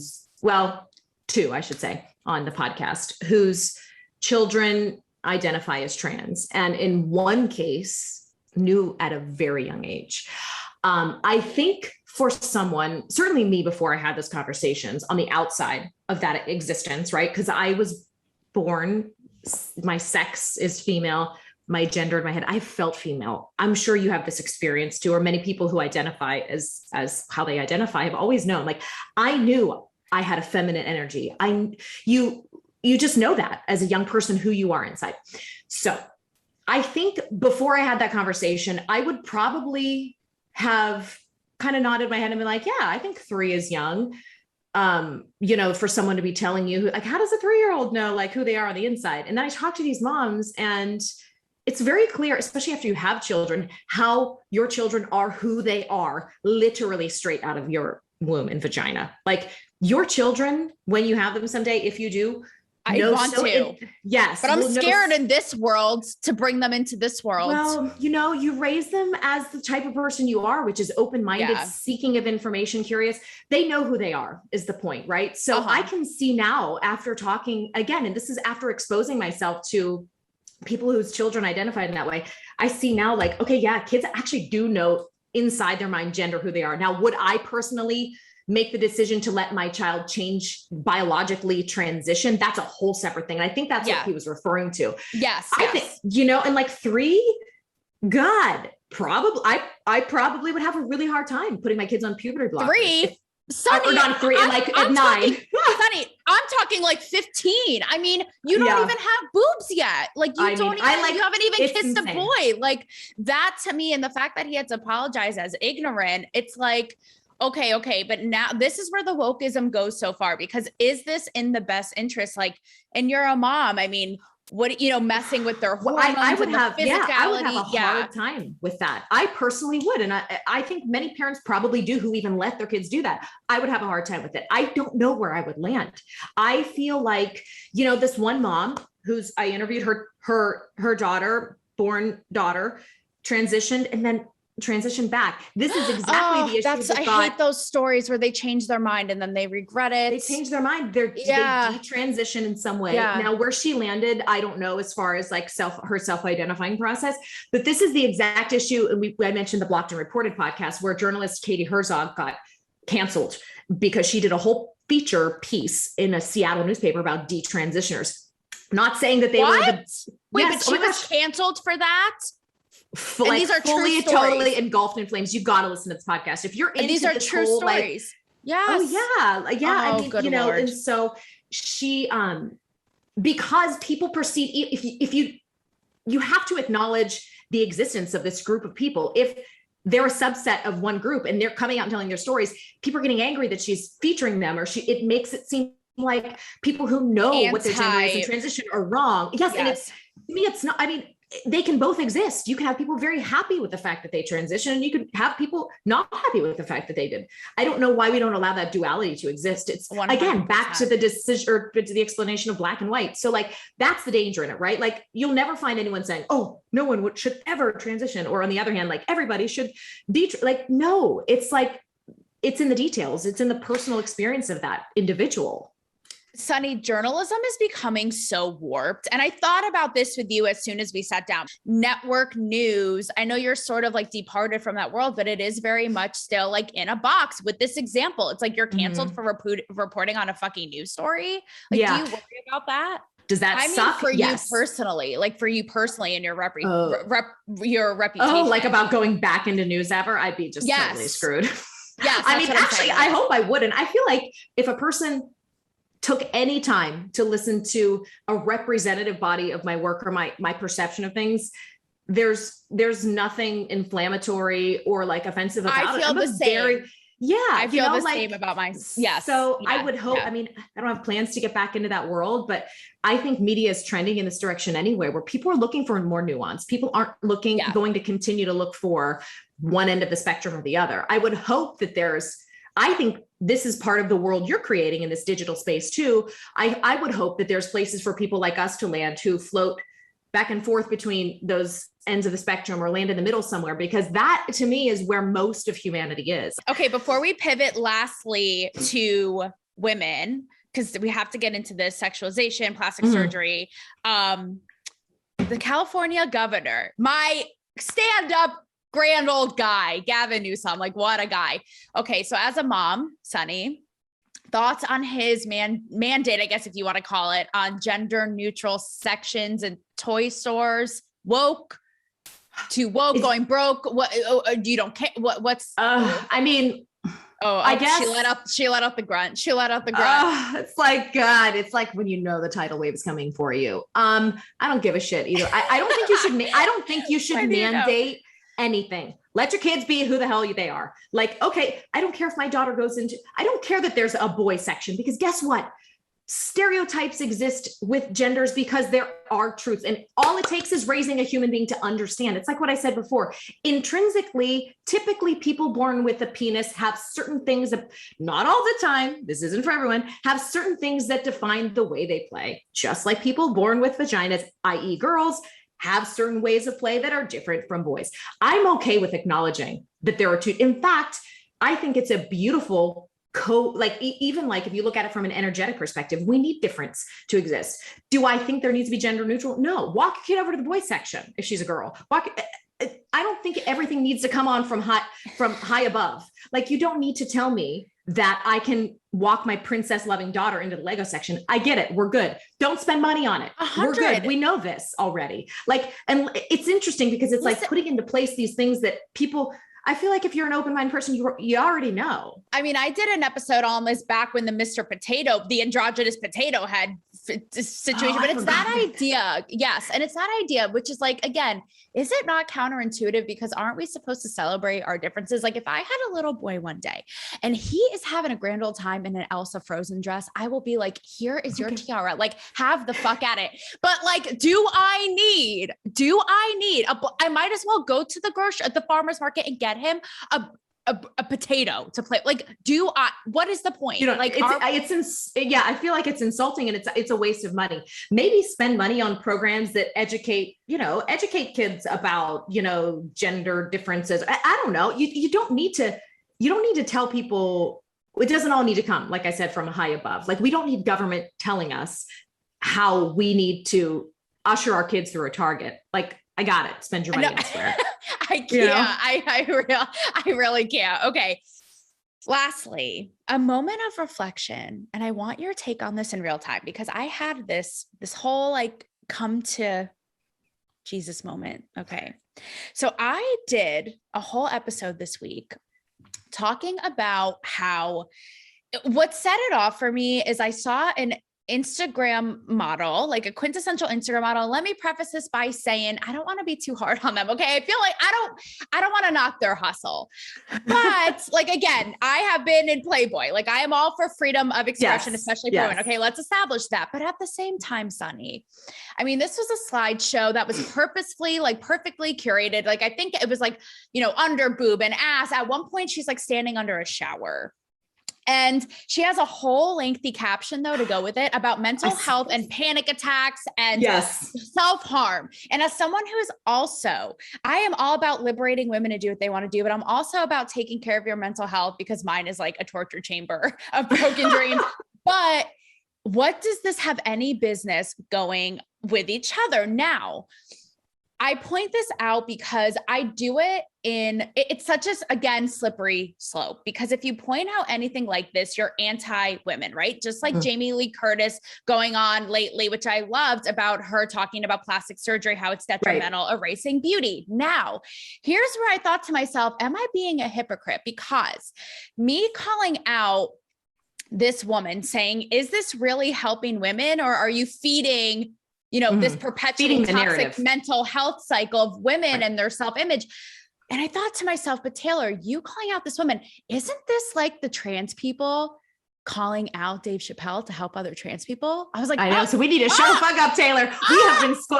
B: I should say, on the podcast, whose children identify as trans. And in one case, knew at a very young age. I think for someone, certainly me before I had those conversations, on the outside of that existence, right? Because I was born, my sex is female, my gender in my head, I felt female. I'm sure you have this experience too, or many people who identify as how they identify have always known, like, I knew I had a feminine energy. You just know that as a young person who you are inside. So I think before I had that conversation, I would probably have kind of nodded my head and been like, yeah, I think 3 is young. For someone to be telling you, like, how does a 3-year-old know like who they are on the inside? And then I talk to these moms, and it's very clear, especially after you have children, how your children are who they are, literally straight out of your womb and vagina. Like your children, when you have them someday, if you do,
A: I want to.
B: Yes.
A: But I'm scared in this world to bring them into this world.
B: Well, you raise them as the type of person you are, which is open-minded, seeking of information, curious. They know who they are, is the point, right? So I can see now, after talking again, and this is after exposing myself to people whose children identified in that way, I see now like, okay, yeah, kids actually do know inside their mind gender who they are. Now, would I personally make the decision to let my child change biologically transition? That's a whole separate thing. And I think that's what he was referring to.
A: Yes.
B: I think, and like 3, God, probably, I probably would have a really hard time putting my kids on puberty blockers.
A: 3? Sonni,
B: or not 3, like at 9.
A: Sonni, I'm talking like 15. I mean, you don't even have boobs yet. Like you you haven't even kissed insane. A boy. Like that to me, and the fact that he had to apologize as ignorant, it's like, okay. But now this is where the wokeism goes so far, because is this in the best interest? Like, and you're a mom. I mean, what, messing with their hormones,
B: I would have
A: physicality.
B: I would have a hard time with that. I personally would. And I think many parents probably do, who even let their kids do that. I would have a hard time with it. I don't know where I would land. I feel like, this one mom I interviewed, her born daughter transitioned and then transition back. This is exactly the issue.
A: I hate those stories where they change their mind and then they regret it.
B: They change their mind. They detransition in some way. Yeah. Now, where she landed, I don't know, as far as like her self-identifying process, but this is the exact issue. And I mentioned the Blocked and Reported podcast, where journalist Katie Herzog got canceled because she did a whole feature piece in a Seattle newspaper about detransitioners. Not saying that they were
A: but she was canceled for that.
B: Like these are fully totally engulfed in flames. You got to listen to this podcast if you're into
A: these are true stories.
B: Yes. Oh yeah. I mean, Lord. And so she, because people perceive, if you have to acknowledge the existence of this group of people. If they're a subset of one group and they're coming out and telling their stories, people are getting angry that she's featuring them, or it makes it seem like people who know what their gender is and transition are wrong. Yes. And to me, it's not, I mean, they can both exist. You can have people very happy with the fact that they transition, and you can have people not happy with the fact that they did. I don't know why we don't allow that duality to exist. It's 100%. Again, back to the decision, or to the explanation of black and white. So like, that's the danger in it, right? Like you'll never find anyone saying, oh, no one should ever transition. Or on the other hand, like everybody should be like, no, it's like, it's in the details. It's in the personal experience of that individual.
A: Sonni, journalism is becoming so warped. And I thought about this with you as soon as we sat down. Network news. I know you're sort of like departed from that world, but it is very much still like in a box with this example. It's like you're canceled for reporting on a fucking news story. Like, do you worry about that?
B: Does that suck?
A: For you personally, like for you personally and your your reputation.
B: Oh, like about going back into news ever? I'd be just totally screwed.
A: Yes.
B: I mean, actually, I hope I wouldn't. I feel like if a person took any time to listen to a representative body of my work or my perception of things, there's nothing inflammatory or like offensive about it.
A: I feel the same. I feel the same about my,
B: So I would hope, I mean, I don't have plans to get back into that world, but I think media is trending in this direction anyway, where people are looking for more nuance. People aren't going to continue to look for one end of the spectrum or the other. I would hope that I think this is part of the world you're creating in this digital space too. I would hope that there's places for people like us to land, who float back and forth between those ends of the spectrum, or land in the middle somewhere, because that to me is where most of humanity is.
A: Okay. Before we pivot lastly to women, because we have to get into this sexualization, plastic surgery, the California governor, my stand-up grand old guy, Gavin Newsom, like what a guy. Okay. So as a mom, Sonni, thoughts on his mandate, I guess, if you want to call it, on gender neutral sections in toy stores, woke, going broke. What, you don't care. What's,
B: I mean, I guess
A: she let out the grunt. She let out the grunt.
B: It's like, God, it's like when you know the tidal wave is coming for you. I don't give a shit either. I don't think you should, I don't think you should mandate anything. Let your kids be who the hell they are. Like, okay, I don't care if my daughter goes into, I don't care that there's a boy section, because guess what? Stereotypes exist with genders because there are truths, and all it takes is raising a human being to understand. It's like what I said before. Intrinsically, typically people born with a penis have certain things that, not all the time, this isn't for everyone, have certain things that define the way they play. Just like people born with vaginas, i.e. girls, have certain ways of play that are different from boys. I'm okay with acknowledging that there are two. In fact, I think it's a beautiful even like if you look at it from an energetic perspective, we need difference to exist. Do I think there needs to be gender neutral? No. Walk a kid over to the boys section if she's a girl. I don't think everything needs to come on from high above. Like, you don't need to tell me that I can walk my princess loving daughter into the Lego section. I get it. We're good. Don't spend money on it.
A: 100.
B: We're good. We know this already. Like, and it's interesting because it's like putting into place these things that people, I feel like if you're an open-minded person, you already know.
A: I mean, I did an episode on this back when the Mr. Potato, the androgynous potato head situation, but it's that idea. Yes. And it's that idea, which is like, again, is it not counterintuitive? Because aren't we supposed to celebrate our differences? Like, if I had a little boy one day and he is having a grand old time in an Elsa Frozen dress, I will be like, here is your tiara, like, have the fuck at it. But like, do I need, I might as well go to the farmer's market and get him a potato to play. Like, what is the point? Like,
B: I feel like it's insulting, and it's a waste of money. Maybe spend money on programs that educate kids about, gender differences. I don't know. You don't need to tell people. It doesn't all need to come, like I said, from high above. Like, we don't need government telling us how we need to usher our kids through a Target. Like, I got it. Spend your money elsewhere.
A: I can't. I really can't. Okay. Lastly, a moment of reflection, and I want your take on this in real time, because I had this whole like come to Jesus moment. Okay. So I did a whole episode this week talking about how what set it off for me is I saw an Instagram model, like a quintessential Instagram model. Let me preface this by saying, I don't want to be too hard on them. Okay. I feel like I don't want to knock their hustle, but like, again, I have been in Playboy. Like, I am all for freedom of expression, especially for women. Okay. Let's establish that. But at the same time, Sonni, I mean, this was a slideshow that was purposefully, like, perfectly curated. Like, I think it was like, under boob and ass. At one point she's like standing under a shower. And she has a whole lengthy caption, though, to go with it about mental health and panic attacks and self-harm. And as someone who is also, I am all about liberating women to do what they want to do, but I'm also about taking care of your mental health, because mine is like a torture chamber of broken dreams. But what does this have any business going with each other? Now, I point this out because I do it it's such a, again, slippery slope, because if you point out anything like this, you're anti-women, right? Just like Jamie Lee Curtis going on lately, which I loved, about her talking about plastic surgery, how it's detrimental, erasing beauty. Now, here's where I thought to myself, am I being a hypocrite? Because me calling out this woman saying, is this really helping women, or are you feeding this perpetual toxic mental health cycle of women and their self-image? And I thought to myself, but Taylor, you calling out this woman, isn't this like the trans people calling out Dave Chappelle to help other trans people? I was like,
B: I know. So we need to shut the fuck up, Taylor. We have been
A: It's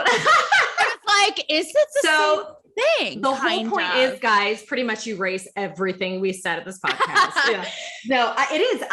A: like, is this the same thing?
B: The whole point is, guys, pretty much erase everything we said at this podcast. No, it is,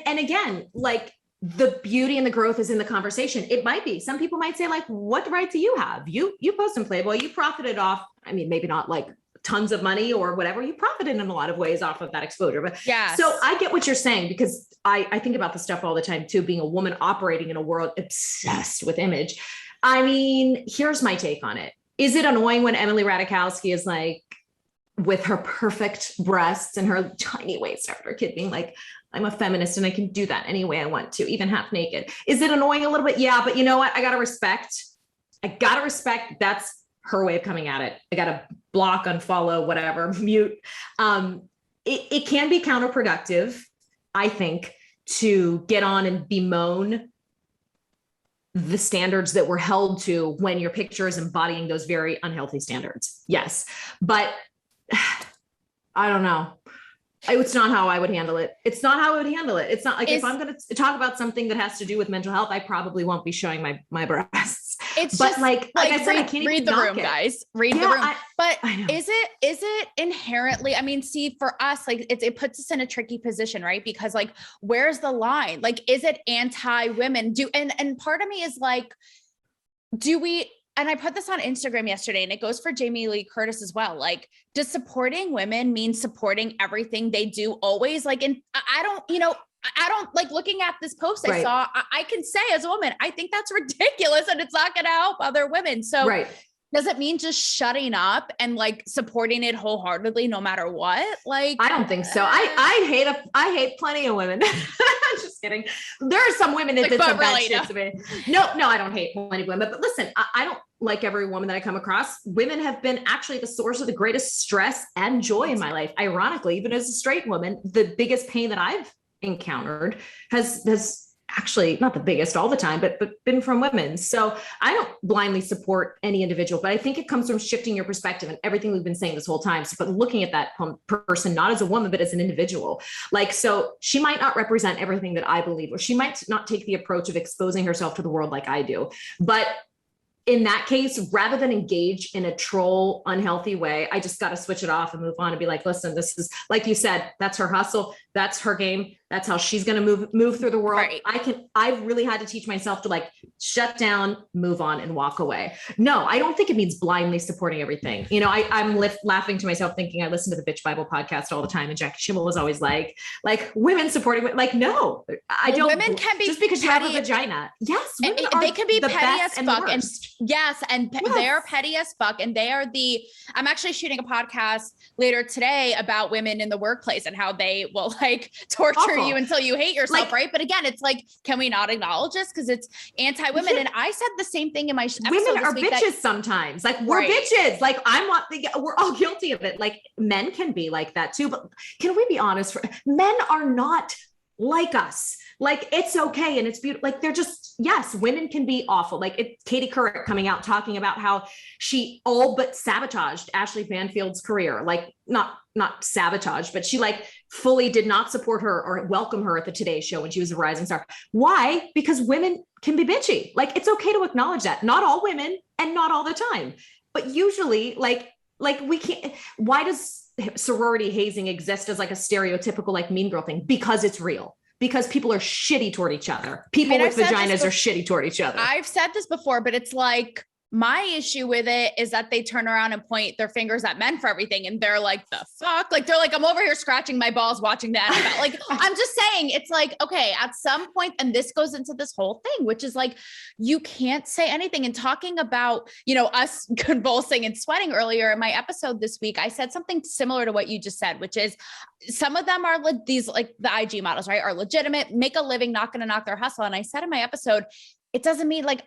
B: and again, like, the beauty and the growth is in the conversation. It might be, some people might say, like, what right do you have? You post in Playboy, you profited off, I mean, maybe not like tons of money or whatever. You profited in a lot of ways off of that exposure. But so I get what you're saying, because I think about this stuff all the time too, being a woman operating in a world obsessed with image. I mean, here's my take on it. Is it annoying when Emily Ratajkowski is like, with her perfect breasts and her tiny waist after a kid, being like, I'm a feminist and I can do that any way I want to, even half naked? Is it annoying a little bit? Yeah, but you know what? I gotta respect that's her way of coming at it. I gotta block, unfollow, whatever, mute. it can be counterproductive, I think, to get on and bemoan the standards that we're held to when your picture is embodying those very unhealthy standards. Yes. But I don't know. It's not how I would handle it. It's not how I would handle it. It's not like if I'm going to talk about something that has to do with mental health, I probably won't be showing my breasts.
A: It's
B: but
A: just
B: like I said, I can't
A: read the room, guys. Read the room. But is it inherently? I mean, see, for us, like it puts us in a tricky position, right? Because like, where's the line? Like, is it anti-women? And part of me is like, do we? And I put this on Instagram yesterday, and it goes for Jamie Lee Curtis as well. Like, does supporting women mean supporting everything they do always? Like, and I don't like looking at this post I saw, I can say as a woman, I think that's ridiculous and it's not going to help other women. So does it mean just shutting up and like supporting it wholeheartedly, no matter what? Like,
B: I don't think so. I hate plenty of women. Just kidding. There are some women that
A: like,
B: did some bad
A: really,
B: shit to me. No, I don't hate plenty of women, but listen, I don't like every woman that I come across. Women have been actually the source of the greatest stress and joy in my life. Ironically, even as a straight woman, the biggest pain that I've encountered has actually not the biggest all the time, but been from women. So I don't blindly support any individual, but I think it comes from shifting your perspective and everything we've been saying this whole time. So, but looking at that person, not as a woman, but as an individual, like, so she might not represent everything that I believe, or she might not take the approach of exposing herself to the world like I do. But in that case, rather than engage in a troll, unhealthy way, I just got to switch it off and move on and be like, listen, this is, like you said, that's her hustle. That's her game. That's how she's going to move through the world.
A: Right.
B: I've really had to teach myself to like shut down, move on, and walk away. No, I don't think it means blindly supporting everything. You know, I'm laughing to myself thinking I listen to the Bitch Bible podcast all the time. And Jackie Schimmel was always like women supporting, like, no, I don't.
A: Women can be
B: just because you have a vagina. Yes.
A: They can be petty as fuck. And yes. They are petty as fuck. And they are I'm actually shooting a podcast later today about women in the workplace and how they will like torture you until you hate yourself. Like, right. But again, it's like, can we not acknowledge this? Cause it's anti-women. Yeah. And I said the same thing in my episode.
B: Women are bitches sometimes. Like we're bitches. Like we're all guilty of it. Like men can be like that too, but can we be honest? Men are not like us. Like it's okay. And it's beautiful. Like they're just, yes, women can be awful. Like Katie Couric coming out talking about how she all but sabotaged Ashley Banfield's career. Like not sabotaged, but she like fully did not support her or welcome her at the Today Show when she was a rising star. Why? Because women can be bitchy. Like it's okay to acknowledge that. Not all women and not all the time, but usually like we can't. Why does sorority hazing exist as like a stereotypical like mean girl thing? Because it's real. Because people are shitty toward each other. People with vaginas are shitty toward each other.
A: I've said this before, but it's like, my issue with it is that they turn around and point their fingers at men for everything. And they're like, the fuck? Like, they're like, I'm over here scratching my balls watching the NFL. Like, I'm just saying, it's like, okay, at some point, and this goes into this whole thing, which is like, you can't say anything. And talking about, us convulsing and sweating earlier in my episode this week, I said something similar to what you just said, which is some of them are these, like the IG models, right? Are legitimate, make a living, not going to knock their hustle. And I said in my episode, it doesn't mean like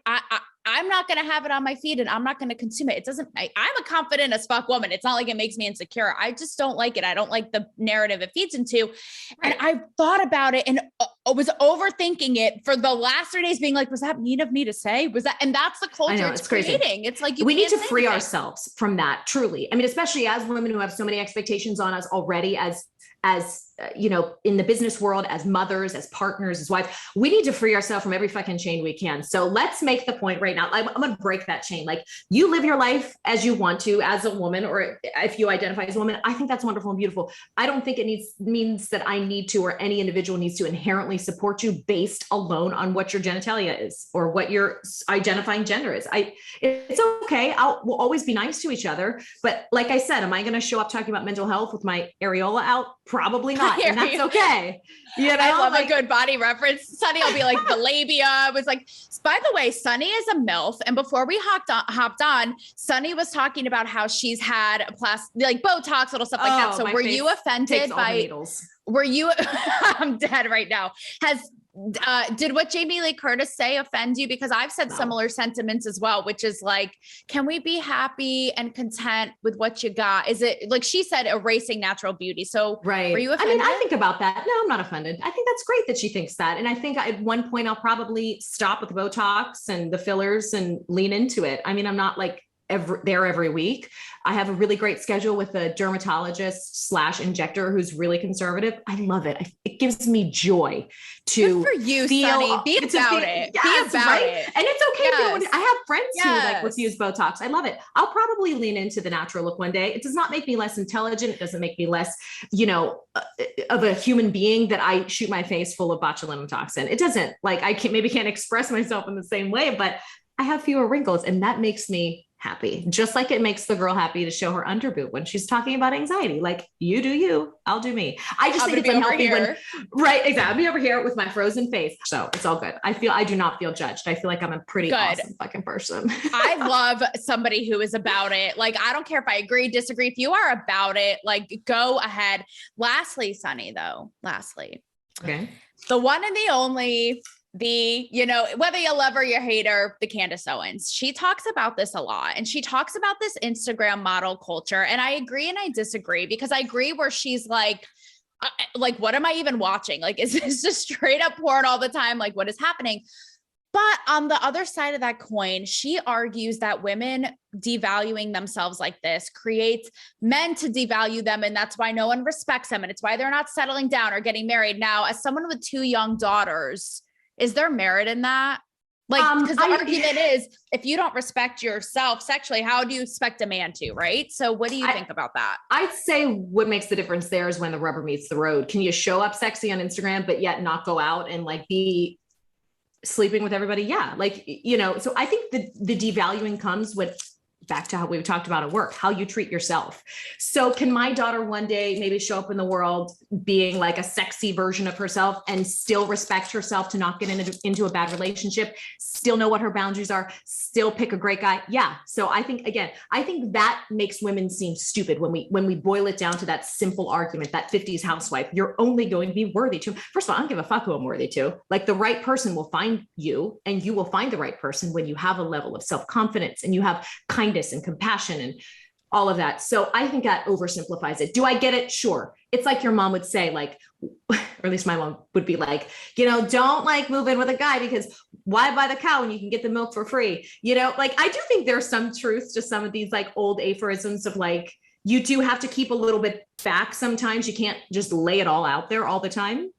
A: I'm not going to have it on my feed and I'm not going to consume it. It doesn't, I'm a confident as fuck woman. It's not like it makes me insecure. I just don't like it. I don't like the narrative it feeds into. Right. And I've thought about it and was overthinking it for the last 3 days being like, was that mean of me to say? Was that, and that's the culture it's creating. Crazy. It's like,
B: we need to free ourselves from that. Truly. I mean, especially as women who have so many expectations on us already as in the business world, as mothers, as partners, as wives, we need to free ourselves from every fucking chain we can. So let's make the point right now. I'm going to break that chain. Like you live your life as you want to, as a woman, or if you identify as a woman, I think that's wonderful and beautiful. I don't think it means that I need to, or any individual needs to inherently support you based alone on what your genitalia is or what your identifying gender is. It's okay. We'll always be nice to each other. But like I said, am I going to show up talking about mental health with my areola out? Probably not. And that's okay.
A: I love a good body reference. Sonni will be like the labia. It was like, by the way, Sonni is a MILF. And before we hopped on, Sonni was talking about how she's had like Botox, little stuff like that. So were you offended by needles? Were you, I'm dead right now. Did what Jamie Lee Curtis say offend you? Because I've said similar sentiments as well, which is like, can we be happy and content with what you got? Is it like she said, erasing natural beauty? So
B: right.
A: Were you offended?
B: I mean, I think about that. No, I'm not offended. I think that's great that she thinks that. And I think at one point I'll probably stop with the Botox and the fillers and lean into it. I mean, I'm not like every week. I have a really great schedule with a dermatologist / injector who's really conservative. I love it. It gives me joy to
A: Good for you,
B: feel,
A: Sonni. Be about it.
B: Yes,
A: be about
B: right?
A: it.
B: And it's okay.
A: Yes.
B: I have friends who like
A: Yes.
B: refuse Botox. I love it. I'll probably lean into the natural look one day. It does not make me less intelligent. It doesn't make me less, of a human being that I shoot my face full of botulinum toxin. It doesn't. Like I can't express myself in the same way, but I have fewer wrinkles, and that makes me happy. Just like it makes the girl happy to show her underboob when she's talking about anxiety. Like, you do you, I'll do me. I just think it's unhealthy when, right, exactly. I'll be over here with my frozen face. So it's all good. I do not feel judged. I feel like I'm a pretty awesome fucking person.
A: I love somebody who is about it. Like, I don't care if I agree, disagree. If you are about it, like, go ahead. Lastly, Sonni, though,
B: okay,
A: the one and the only, whether you love her or you hate her, the Candace Owens, she talks about this a lot, and she talks about this Instagram model culture. And I agree and I disagree, because I agree where she's like, what am I even watching? Like, is this just straight up porn all the time? Like, what is happening? But on the other side of that coin, she argues that women devaluing themselves like this creates men to devalue them. And that's why no one respects them. And it's why they're not settling down or getting married. Now, as someone with 2 young daughters, is there merit in that? Like, because the argument is, if you don't respect yourself sexually, how do you expect a man to, right? So what do you think about that?
B: I'd say what makes the difference there is when the rubber meets the road. Can you show up sexy on Instagram, but yet not go out and like be sleeping with everybody? Yeah. Like, so I think the devaluing comes with, back to how we talked about at work, how you treat yourself. So can my daughter one day maybe show up in the world being like a sexy version of herself and still respect herself to not get into a bad relationship, still know what her boundaries are, still pick a great guy? Yeah. So I think that makes women seem stupid when we boil it down to that simple argument, that 50s housewife, you're only going to be worthy to. First of all, I don't give a fuck who I'm worthy to. Like, the right person will find you, and you will find the right person when you have a level of self-confidence and you have kindness and compassion and all of that. So I think that oversimplifies it. Do I get it? Sure. It's like your mom would say, like, or at least my mom would be like, don't like move in with a guy, because why buy the cow when you can get the milk for free? Like, I do think there's some truth to some of these like old aphorisms of like, you do have to keep a little bit back sometimes. You can't just lay it all out there all the time.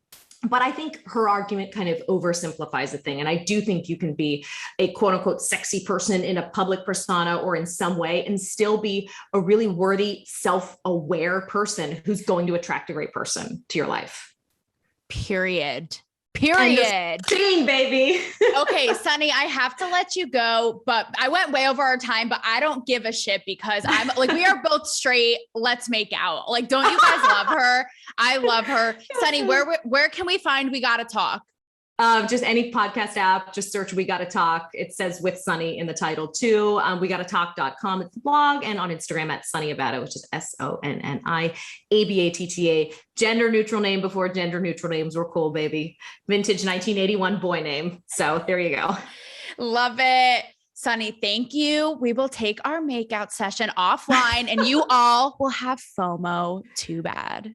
B: But I think her argument kind of oversimplifies the thing. And I do think you can be a quote unquote sexy person in a public persona or in some way and still be a really worthy, self-aware person who's going to attract a great person to your life.
A: Period.
B: King, baby.
A: Okay, Sonni, I have to let you go, but I went way over our time, but I don't give a shit, because I'm like, we are both straight. Let's make out. Like, don't you guys love her? I love her. Sonni, where can we find We Gotta Talk?
B: Just any podcast app, just search We Gotta Talk. It says with Sonni in the title too. WeGottaTalk.com. It's the blog, and on Instagram at Sonni Abatta, which is SonniAbatta. Gender neutral name before gender neutral names were cool, baby. Vintage 1981 boy name. So there you go.
A: Love it. Sonni, thank you. We will take our makeout session offline, and you all will have FOMO. Too bad.